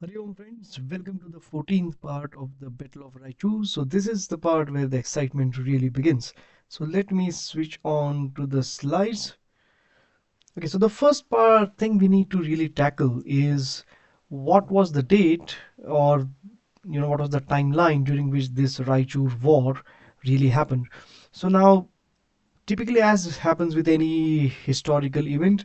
Hello, friends. Welcome to the 14th part of the Battle of Raichur. So this is the part where the excitement really begins. So let me switch on to the slides. Okay, so the first part thing we need to really tackle is what was the date, or what was the timeline during which this Raichur war really happened. So now, typically, as happens with any historical event,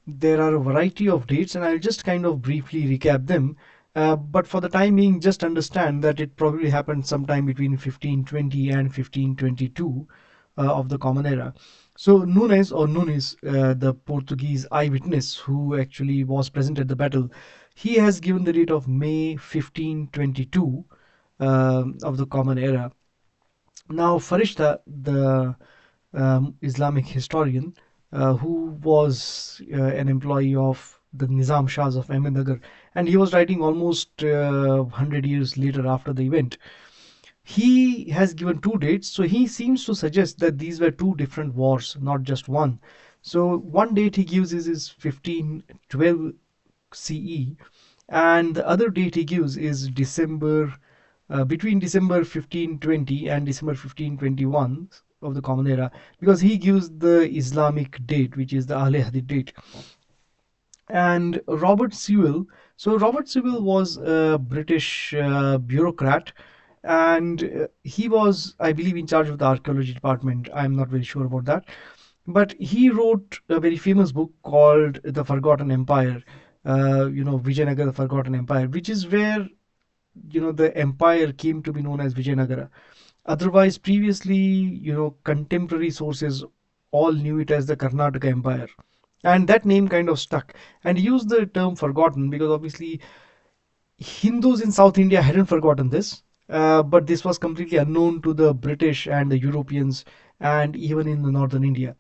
there are a variety of dates, and I'll just kind of briefly recap them. But for the time being, just understand that it probably happened sometime between 1520 and 1522 of the Common Era. So Nunes, the Portuguese eyewitness who actually was present at the battle, he has given the date of May 1522 of the Common Era. Now, Farishta, the Islamic historian, who was an employee of the Nizam Shahs of Ahmednagar, and he was writing almost 100 years later after the event. He has given two dates, so he seems to suggest that these were two different wars, not just one. So one date he gives is 1512 CE, and the other date he gives is between December 1520 and December 1521 of the Common Era, because he gives the Islamic date, which is the Ahle Hadith date. And Robert Sewell, so Robert Sewell was a British bureaucrat, and he was, I believe, in charge of the archaeology department. I'm not very sure about that, but he wrote a very famous book called The Forgotten Empire. Vijayanagara, the Forgotten Empire, which is where the empire came to be known as Vijayanagara. Otherwise, previously, contemporary sources all knew it as the Karnataka Empire. And that name kind of stuck. And he used the term forgotten because obviously Hindus in South India hadn't forgotten this. But this was completely unknown to the British and the Europeans, and even in the northern India.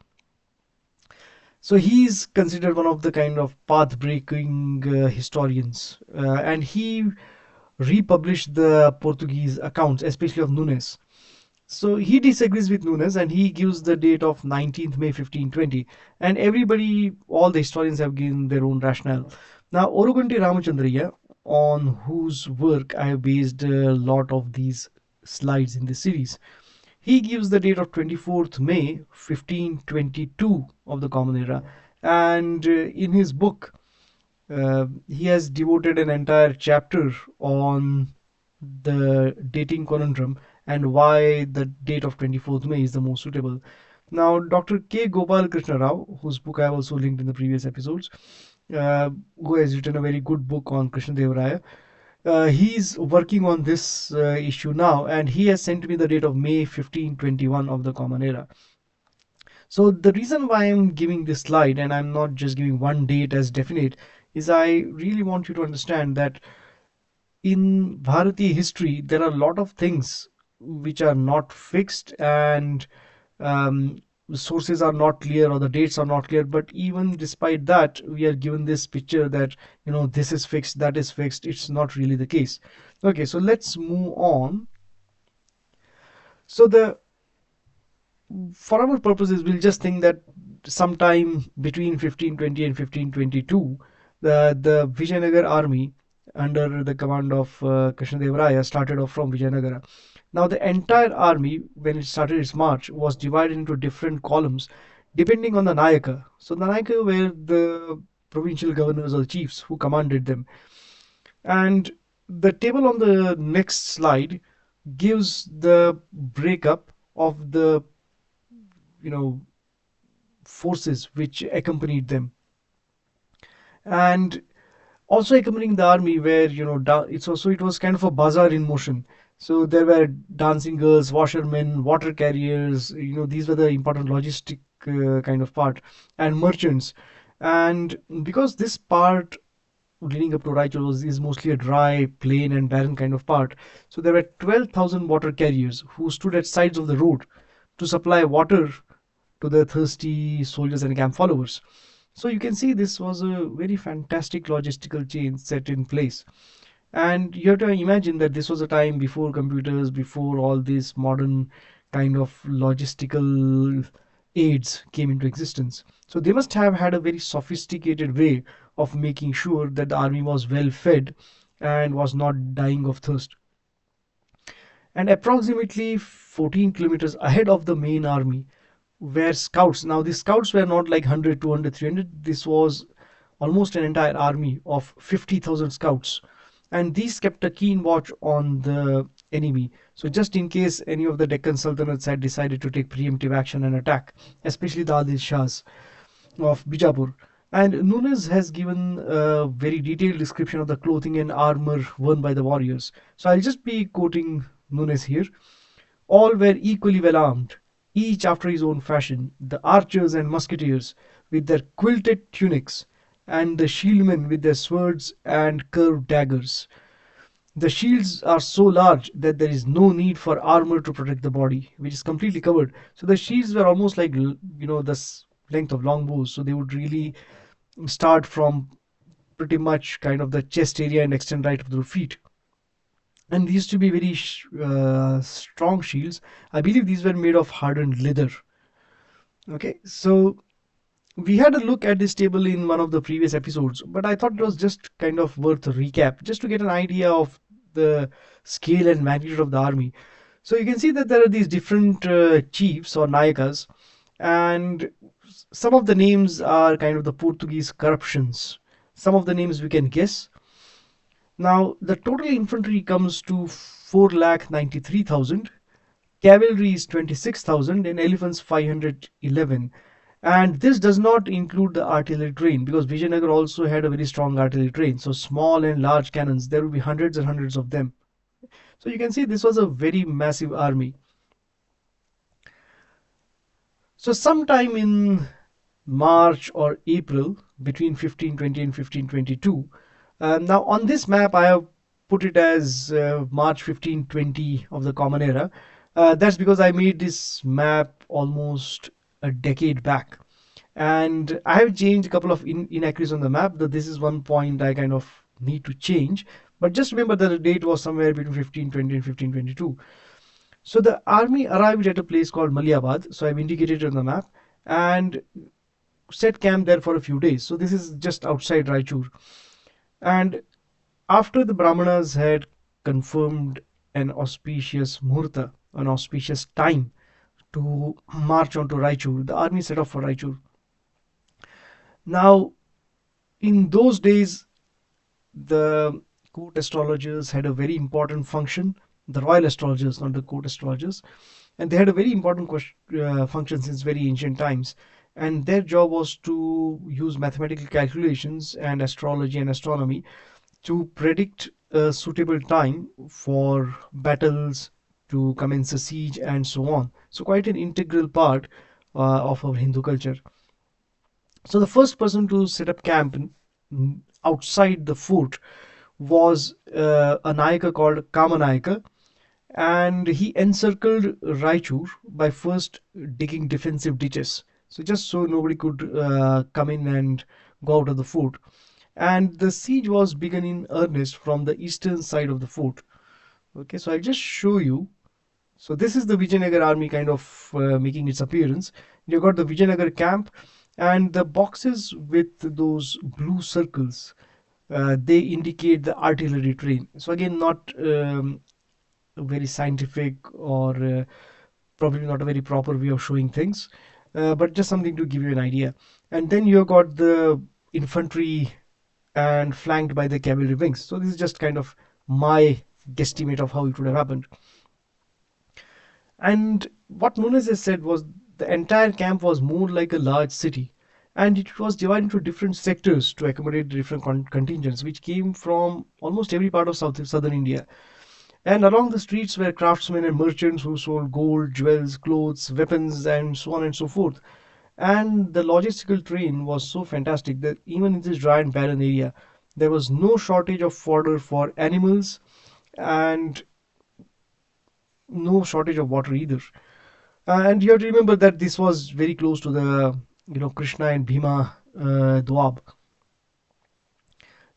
So he's considered one of the kind of path-breaking historians, and he republished the Portuguese accounts, especially of Nunes. So he disagrees with Nunes, and he gives the date of 19th May 1520. And everybody, all the historians have given their own rationale. Now, Orogunti Ramachandraya, on whose work I have based a lot of these slides in this series, he gives the date of 24th May 1522 of the Common Era. And in his book, he has devoted an entire chapter on the dating conundrum and why the date of 24th May is the most suitable. Now, Dr. K. Gopal Krishna Rao, whose book I have also linked in the previous episodes, uh, who has written a very good book on Krishnadevaraya, he's working on this issue now, and he has sent me the date of May 1521 of the Common Era. So the reason why I'm giving this slide and I'm not just giving one date as definite is I really want you to understand that in Bharatiya history, there are a lot of things which are not fixed, and sources are not clear or the dates are not clear. But even despite that, we are given this picture that, this is fixed, that is fixed. It's not really the case. Okay, so let's move on. So for our purposes, we'll just think that sometime between 1520 and 1522, the Vijayanagar army under the command of Krishnadevaraya started off from Vijayanagara. Now, the entire army, when it started its march, was divided into different columns depending on the Nayaka. So, the Nayaka were the provincial governors or the chiefs who commanded them. And the table on the next slide gives the breakup of the you know forces which accompanied them, and also accompanying the army where it was kind of a bazaar in motion. So there were dancing girls, washermen, water carriers. These were the important logistic kind of part, and merchants. And because this part leading up to Raichur is mostly a dry, plain, and barren kind of part, so there were 12,000 water carriers who stood at sides of the road to supply water to the thirsty soldiers and camp followers. So you can see this was a very fantastic logistical chain set in place. And you have to imagine that this was a time before computers, before all these modern kind of logistical aids came into existence. So they must have had a very sophisticated way of making sure that the army was well fed and was not dying of thirst. And approximately 14 kilometers ahead of the main army were scouts. Now, the scouts were not like 100, 200, 300. This was almost an entire army of 50,000 scouts. And these kept a keen watch on the enemy. So, just in case any of the Deccan Sultanates had decided to take preemptive action and attack, especially the Adil Shahs of Bijapur. And Nunes has given a very detailed description of the clothing and armor worn by the warriors. So I'll just be quoting Nunes here. All were equally well armed, each after his own fashion, the archers and musketeers with their quilted tunics, and the shieldmen with their swords and curved daggers. The shields are so large that there is no need for armor to protect the body, which is completely covered. So the shields were almost like, the length of long bows. So they would really start from pretty much kind of the chest area and extend right up to the feet. And these used to be very strong shields. I believe these were made of hardened leather. Okay, so we had a look at this table in one of the previous episodes, but I thought it was just kind of worth a recap, just to get an idea of the scale and magnitude of the army. So you can see that there are these different chiefs or nayakas, and some of the names are kind of the Portuguese corruptions. Some of the names we can guess. Now, the total infantry comes to 4,93,000, cavalry is 26,000, and elephants 511. And this does not include the artillery train, because Vijayanagar also had a very strong artillery train. So small and large cannons, there will be hundreds and hundreds of them. So you can see this was a very massive army. So sometime in March or April between 1520 and 1522. Now on this map I have put it as March 1520 of the Common Era. That's because I made this map almost a decade back. And I have changed a couple of inaccuracies on the map. That this is one point I kind of need to change. But just remember that the date was somewhere between 1520 and 1522. So the army arrived at a place called Maliabad. So I've indicated it on the map. And set camp there for a few days. So this is just outside Raichur. And after the Brahmanas had confirmed an auspicious muhurta, an auspicious time to march on to Raichur, the army set off for Raichur. Now, in those days, the court astrologers had a very important function. The royal astrologers, not the court astrologers, and they had a very important function since very ancient times. And their job was to use mathematical calculations and astrology and astronomy to predict a suitable time for battles, to commence a siege, and so on. So quite an integral part of our Hindu culture. So the first person to set up camp outside the fort was a Nayaka called Kamanayaka, and he encircled Raichur by first digging defensive ditches. So just so nobody could come in and go out of the fort. And the siege was begun in earnest from the eastern side of the fort. Okay, so I'll just show you. So this is the Vijayanagar army kind of making its appearance. You've got the Vijayanagar camp, and the boxes with those blue circles, they indicate the artillery train. So again, not very scientific or probably not a very proper way of showing things, but just something to give you an idea. And then you've got the infantry and flanked by the cavalry wings. So this is just kind of my guesstimate of how it would have happened. And what Nunes has said was the entire camp was more like a large city, and it was divided into different sectors to accommodate different contingents, which came from almost every part of southern India. And along the streets were craftsmen and merchants who sold gold, jewels, clothes, weapons, and so on and so forth. And the logistical train was so fantastic that even in this dry and barren area, there was no shortage of fodder for animals and no shortage of water either. And you have to remember that this was very close to the Krishna and Bhima doab.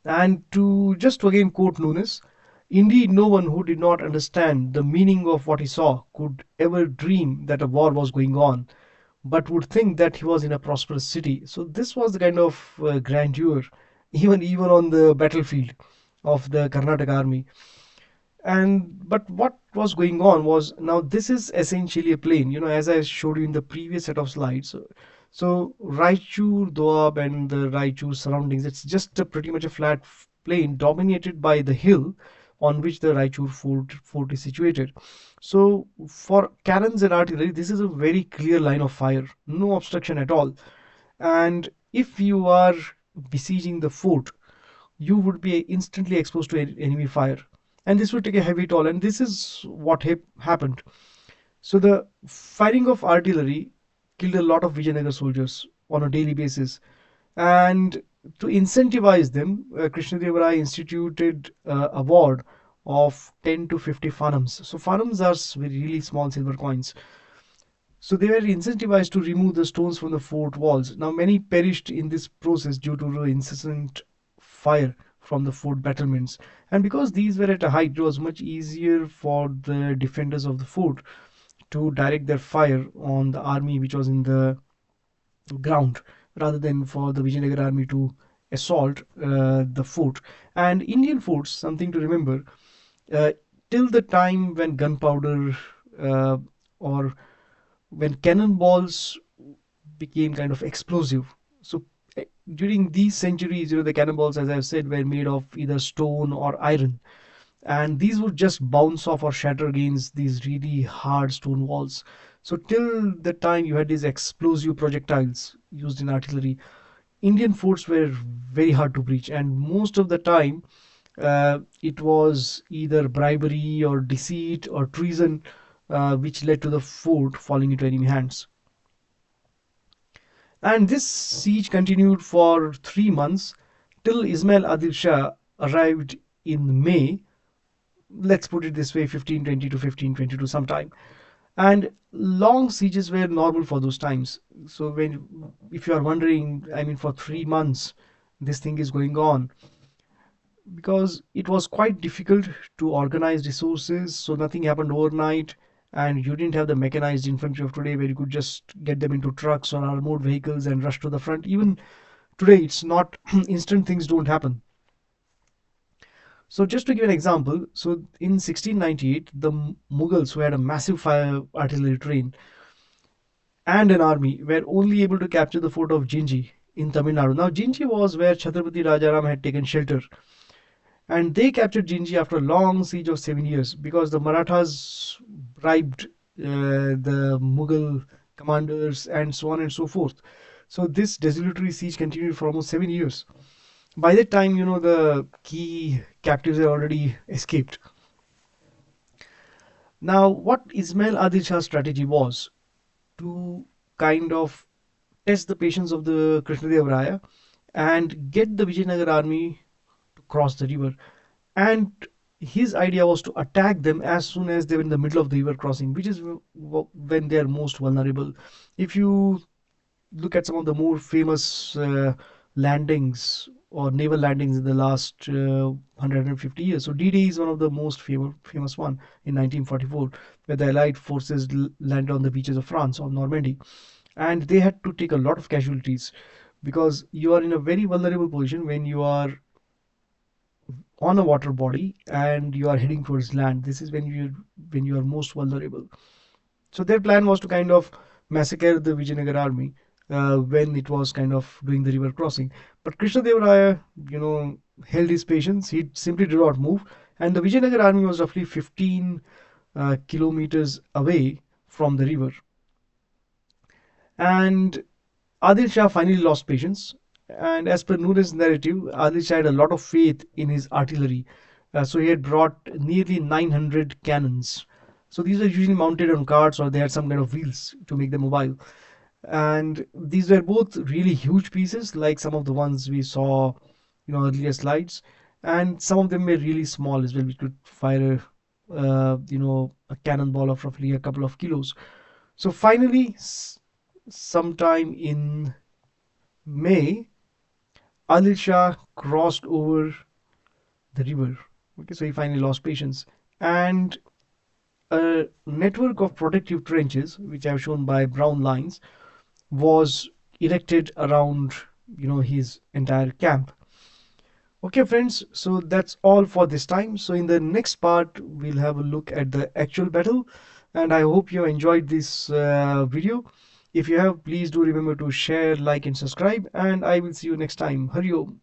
And to again quote Nunes, indeed no one who did not understand the meaning of what he saw could ever dream that a war was going on, but would think that he was in a prosperous city. So this was the kind of grandeur, even on the battlefield. of the Karnataka army. And but what was going on was, now this is essentially a plain, as I showed you in the previous set of slides. So Raichur, Doab, and the Raichur surroundings, it's just pretty much a flat plain dominated by the hill on which the Raichur fort is situated. So for cannons and artillery, this is a very clear line of fire, no obstruction at all. And if you are besieging the fort, you would be instantly exposed to enemy fire, and this would take a heavy toll. And this is what happened. So the firing of artillery killed a lot of Vijayanagar soldiers on a daily basis, and to incentivize them, Krishnadevaraya instituted a award of 10 to 50 fanams. So fanams are really small silver coins. So they were incentivized to remove the stones from the fort walls. Now, many perished in this process due to the incessant fire from the fort battlements. And because these were at a height, it was much easier for the defenders of the fort to direct their fire on the army which was in the ground, rather than for the Vijayanagara army to assault the fort. And Indian forts, something to remember, uh, till the time when gunpowder or when cannonballs became kind of explosive. So during these centuries, the cannonballs, as I've said, were made of either stone or iron, and these would just bounce off or shatter against these really hard stone walls. So till the time you had these explosive projectiles used in artillery, Indian forts were very hard to breach, and most of the time it was either bribery or deceit or treason which led to the fort falling into enemy hands. And this siege continued for 3 months till Ismail Adil Shah arrived in May, let's put it this way, 1520 to 1522 sometime. And long sieges were normal for those times. So if you are wondering, I mean, for 3 months this thing is going on, because it was quite difficult to organize resources, so nothing happened overnight. And you didn't have the mechanized infantry of today where you could just get them into trucks or armored vehicles and rush to the front. Even today, it's not instant, things don't happen. So just to give an example, so in 1698, the Mughals, who had a massive fire artillery train and an army, were only able to capture the fort of Jinji in Tamil Nadu. Now, Jinji was where Chhatrapati Rajaram had taken shelter, and they captured Jinji after a long siege of 7 years because the Marathas bribed the Mughal commanders and so on and so forth. So this desultory siege continued for almost 7 years. By that time, the key captives had already escaped. Now, what Ismail Adil Shah's strategy was to kind of test the patience of the Krishnadevaraya and get the Vijayanagara army to cross the river. And his idea was to attack them as soon as they were in the middle of the river crossing, which is when they are most vulnerable. If you look at some of the more famous landings or naval landings in the last 150 years. So D-Day is one of the most famous one in 1944, where the Allied forces landed on the beaches of France or Normandy, and they had to take a lot of casualties because you are in a very vulnerable position when you are on a water body and you are heading towards land. This is when you are most vulnerable. So their plan was to kind of massacre the Vijayanagara army when it was kind of doing the river crossing. But Krishnadevaraya, held his patience. He simply did not move, and the Vijayanagara army was roughly 15 kilometers away from the river. And Adil Shah finally lost patience. And as per Noor's narrative, Adil Shah had a lot of faith in his artillery. So he had brought nearly 900 cannons. So these were usually mounted on carts or they had some kind of wheels to make them mobile. And these were both really huge pieces, like some of the ones we saw, earlier slides. And some of them were really small as well. We could fire, a cannonball of roughly a couple of kilos. So finally, sometime in May, Adil Shah crossed over the river. Okay, so he finally lost patience. And a network of protective trenches, which I've shown by brown lines, was erected around his entire camp. Okay, friends, so that's all for this time. So, in the next part, we'll have a look at the actual battle. And I hope you enjoyed this video. If you have, please do remember to share, like, and subscribe. And I will see you next time. Hari Om.